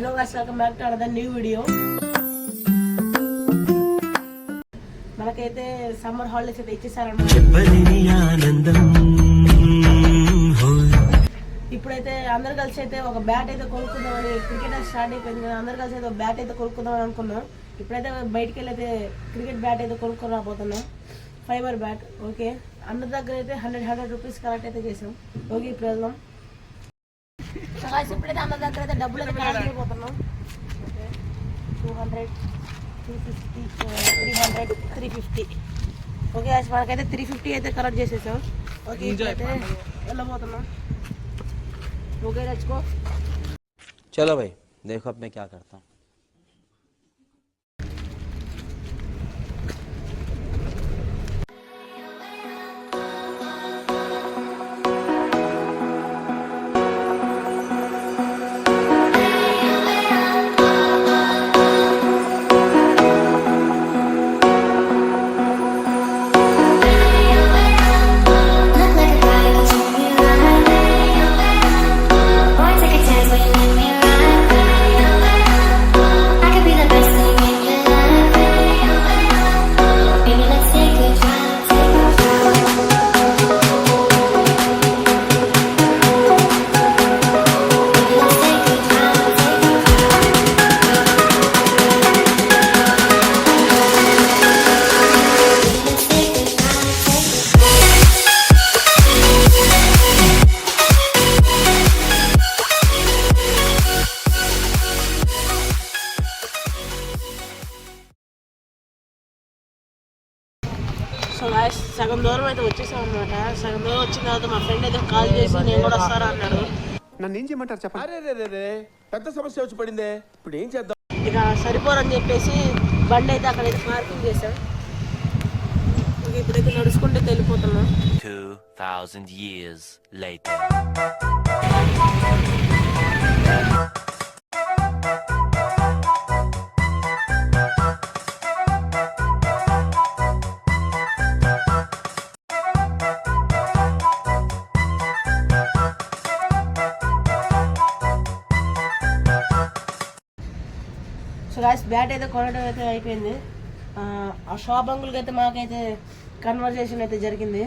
Hello guys, welcome back to another new video. మనకైతే summer holidays అయితే ఇచ్చేసారన్నమాట. ఇప్పుడైతే అందరు కలిసి అయితే ఒక బ్యాట్ అయితే కొనుక్కుందామని, క్రికెట్ స్టార్ట్ అయిపోయింది కదా, అందరు కలిసి అయితే ఒక బ్యాట్ అయితే కొనుక్కుందామని అనుకున్నాం. ఇప్పుడైతే బయటికి వెళ్ళి అయితే క్రికెట్ బ్యాట్ అయితే కొనుక్కొని రాబోతున్నాం, ఫైబర్ బ్యాట్. ఓకే, అందరి దగ్గర అయితే 100 రూపీస్ కలెక్ట్ అయితే చేసాం. ఓకే, ఇప్పుడు వెళ్దాం. ఇప్పుడైతే అందరి దగ్గర అయితే డబ్బులు అయితే కలెక్ట్ అయిపోతున్నాం. 200, 250, 300, 350. ఓకే, మనకైతే 350 అయితే కలెక్ట్ చేసేసాం. ఓకే, ఇప్పుడైతే వెళ్ళబోతున్నాం. Okay, let's go. चलो भाई, देखो अब मैं क्या करता हूँ. సో గాయ్స్, సగం దూరం అయితే వచ్చేసాం అనమాట. సగం దూరం వచ్చిన తర్వాత మా ఫ్రెండ్ అయితే కాల్ చేసి నేను కూడా వస్తారా అన్నాడు. నన్ను ఏం చేయమంటారు చెప్పండి. పెద్ద సమస్య వచ్చి పడిందే, ఇప్పుడు ఏం చేద్దాం? ఇక సరిపోరని చెప్పేసి బండి అయితే అక్కడైతే పార్కింగ్ చేసాం. ఓకే, ఇప్పుడైతే నడుచుకుంటే వెళ్ళిపోతున్నాం. 2000 years later. So guys, bat అయితే కొనడం అయితే అయిపోయింది. ఆ షాప్ అంకుల్కి అయితే మాకైతే కన్వర్జేషన్ అయితే జరిగింది.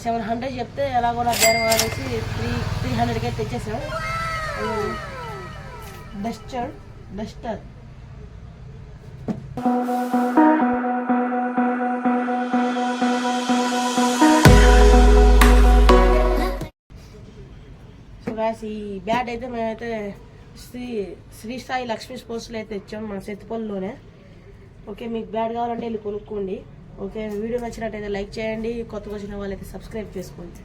700 చెప్తే ఎలా కూడా బేరం ఆడేసి 300కి అయితే తెచ్చేసాం. డస్టర్ సో గాయ్స్, ఈ బ్యాట్ అయితే మేమైతే శ్రీ సాయి లక్ష్మీ స్పోర్ట్స్లో అయితే ఇచ్చాం, మన సెత్తిపల్లిలోనే. ఓకే, మీకు బ్యాట్ కావాలంటే వెళ్ళి కొనుక్కోండి. ఓకే, వీడియో నచ్చినట్టయితే లైక్ చేయండి, కొత్తగా వచ్చిన వాళ్ళైతే సబ్స్క్రైబ్ చేసుకోండి.